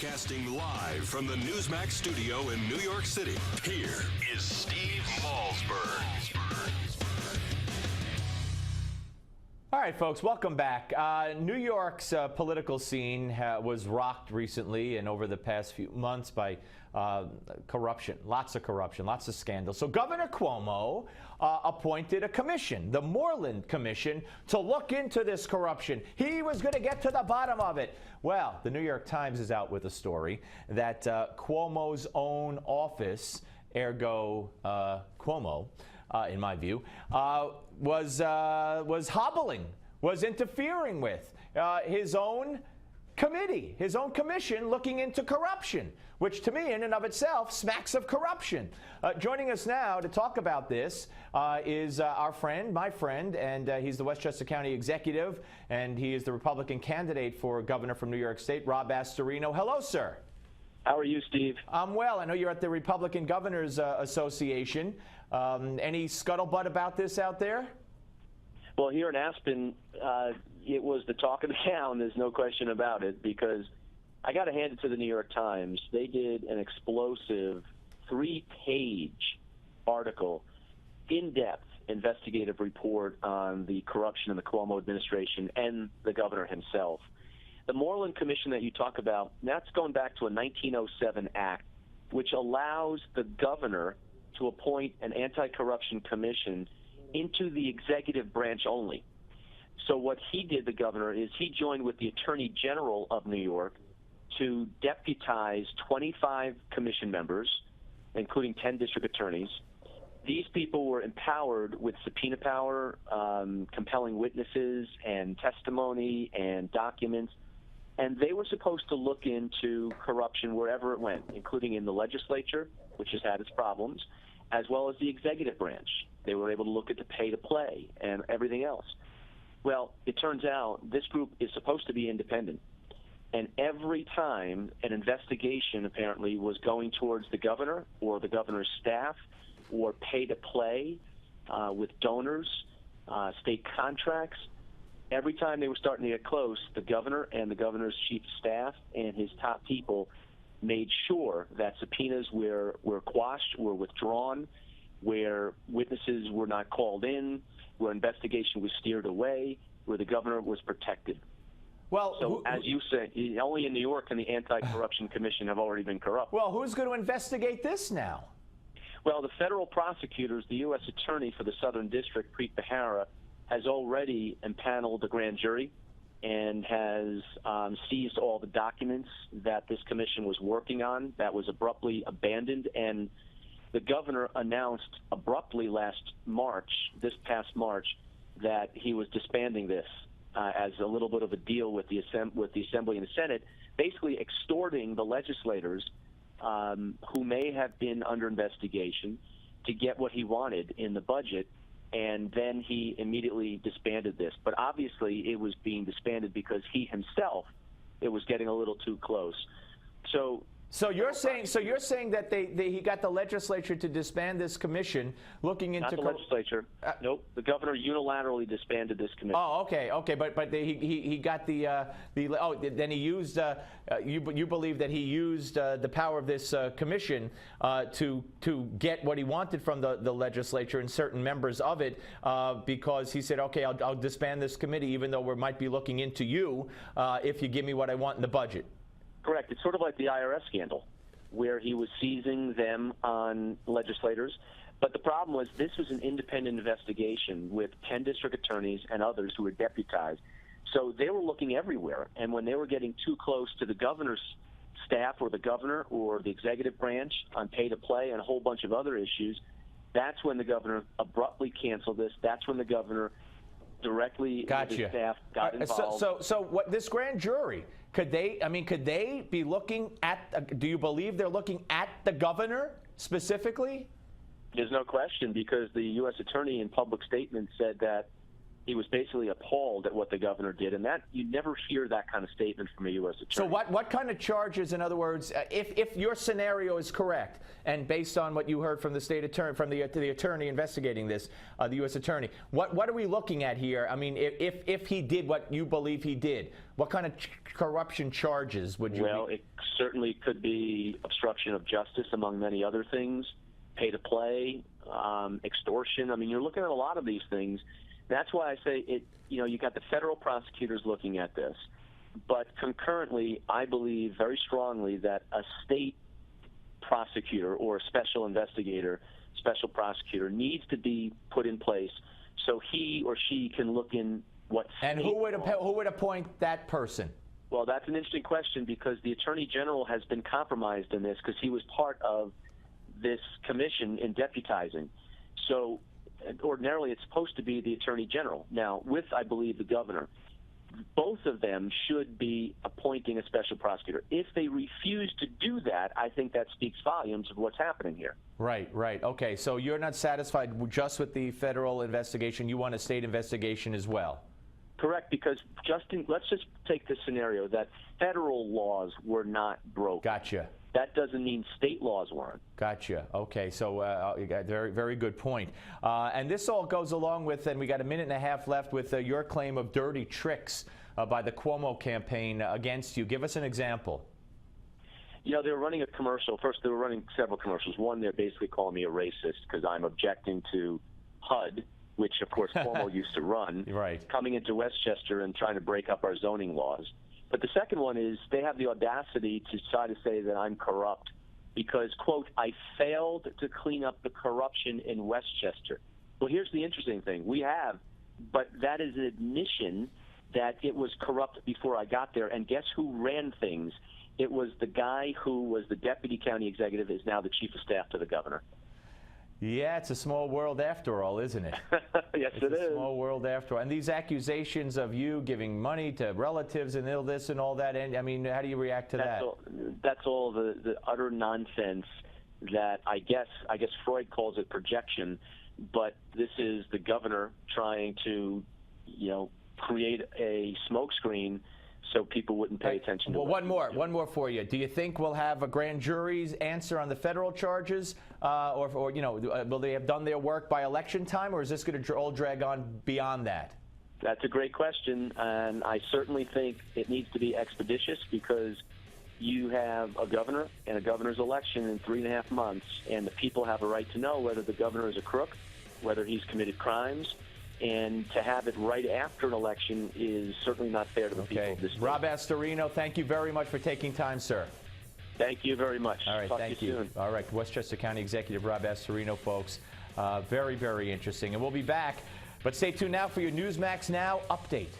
Broadcasting live from the Newsmax studio in New York City, here is Steve Malzberg. All right, folks, welcome back. New York's political scene was rocked recently and over the past few months by corruption, lots of scandals. So Governor Cuomo appointed a commission, the Moreland Commission, to look into this corruption. He was going to get to the bottom of it. Well, the New York Times is out with a story that Cuomo's own office, ergo Cuomo, in my view, was hobbling, was interfering with his own committee, his own commission looking into corruption, which to me in and of itself smacks of corruption. Joining us now to talk about this is our friend, my friend, and he's the Westchester County Executive, and he is the Republican candidate for governor from New York State, Rob Astorino. Hello, sir. How are you, Steve? I'm well. I know you're at the Republican Governors Association. Any scuttlebutt about this out there? Well, here in Aspen, it was the talk of the town. There's no question about it, because I got to hand it to the New York Times. They did an explosive 3-page article, in-depth investigative report on the corruption in the Cuomo administration and the governor himself. The Moreland Commission that you talk about, that's going back to a 1907 act, which allows the governor to appoint an anti-corruption commission into the executive branch only. So what he did, the governor, is he joined with the Attorney General of New York to deputize 25 commission members, including 10 district attorneys. These people were empowered with subpoena power, compelling witnesses and testimony and documents, and they were supposed to look into corruption wherever it went, including in the legislature, which has had its problems, as well as the executive branch. They were able to look at the pay-to-play and everything else. Well, it turns out this group is supposed to be independent. And every time an investigation apparently was going towards the governor or the governor's staff or pay-to-play with donors, state contracts, every time they were starting to get close, the governor and the governor's chief of staff and his top people made sure that subpoenas were quashed, were withdrawn, where witnesses were not called in, where investigation was steered away, where the governor was protected. Well, so as you said, only in New York can the Anti-Corruption Commission have already been corrupt. Well, who's going to investigate this now? Well, the federal prosecutors, the U.S. Attorney for the Southern District, Preet Bharara, has already impaneled the grand jury and has seized all the documents that this commission was working on that was abruptly abandoned. And the governor announced abruptly this past March, that he was disbanding this as a little bit of a deal with the Assembly and the Senate, basically extorting the legislators who may have been under investigation to get what he wanted in the budget. And then he immediately disbanded this. But obviously it was being disbanded because he himself, it was getting a little too close. So you're saying that he got the legislature to disband this commission looking into... Not the legislature. Nope. The governor unilaterally disbanded this commission. Oh, okay. But he got then he used... You believe that he used the power of this commission to get what he wanted from the legislature and certain members of it because he said, okay, I'll disband this committee even though we might be looking into you if you give me what I want in the budget. Correct. It's sort of like the IRS scandal, where he was seizing them on legislators. But the problem was this was an independent investigation with 10 district attorneys and others who were deputized. So they were looking everywhere. And when they were getting too close to the governor's staff or the governor or the executive branch on pay-to-play and a whole bunch of other issues, that's when the governor abruptly canceled this. That's when the governor directly with his staff got involved. So what this grand jury, could they be looking at, do you believe they're looking at the governor specifically? There's no question, because the U.S. Attorney in public statement said that he was basically appalled at what the governor did, and that you never hear that kind of statement from a U.S. attorney. So what kind of charges, in other words, if your scenario is correct, and based on what you heard from the state attorney, from the attorney investigating this, the U.S. attorney, what are we looking at here? I mean, if he did what you believe he did, what kind of corruption charges would you? Well, it certainly could be obstruction of justice, among many other things, pay to play, extortion. I mean, you're looking at a lot of these things. That's why I say it. You know, you got the federal prosecutors looking at this, but concurrently, I believe very strongly that a state prosecutor or a special investigator, special prosecutor needs to be put in place so he or she can look in what. And who would appoint that person? Well, that's an interesting question because the Attorney General has been compromised in this because he was part of this commission in deputizing. So ordinarily it's supposed to be the Attorney General. Now, with, I believe, the governor, both of them should be appointing a special prosecutor. If they refuse to do that, I think that speaks volumes of what's happening here. Right. Okay, so you're not satisfied just with the federal investigation. You want a state investigation as well. Correct, because let's just take this scenario that federal laws were not broken. Gotcha. That doesn't mean state laws weren't. Gotcha. Okay, so you got very, very good point. And this all goes along with, and we got a minute and a half left with your claim of dirty tricks by the Cuomo campaign against you. Give us an example. You know, they were running a commercial. First, they were running several commercials. One, they're basically calling me a racist because I'm objecting to HUD, which, of course, Cuomo used to run, right, coming into Westchester and trying to break up our zoning laws. But the second one is they have the audacity to try to say that I'm corrupt because, quote, I failed to clean up the corruption in Westchester. Well, here's the interesting thing. We have, but that is an admission that it was corrupt before I got there. And guess who ran things? It was the guy who was the deputy county executive, is now the chief of staff to the governor. Yeah, it's a small world after all, isn't it? Yes, it is. It's a small world after all. And these accusations of you giving money to relatives and all this and all that, and I mean, how do you react to that? That's all the utter nonsense that I guess Freud calls it projection, but this is the governor trying to, create a smokescreen so people wouldn't pay attention to it. Well, one more for you. Do you think we'll have a grand jury's answer on the federal charges, or will they have done their work by election time, or is this going to all drag on beyond that? That's a great question, and I certainly think it needs to be expeditious because you have a governor and a governor's election in 3.5 months, and the people have a right to know whether the governor is a crook, whether he's committed crimes. And to have it right after an election is certainly not fair to the people of this state. Rob Astorino, thank you very much for taking time, sir. Thank you very much. All right, Talk thank to you soon. All right, Westchester County Executive Rob Astorino, folks. Very, very interesting. And we'll be back. But stay tuned now for your Newsmax Now update.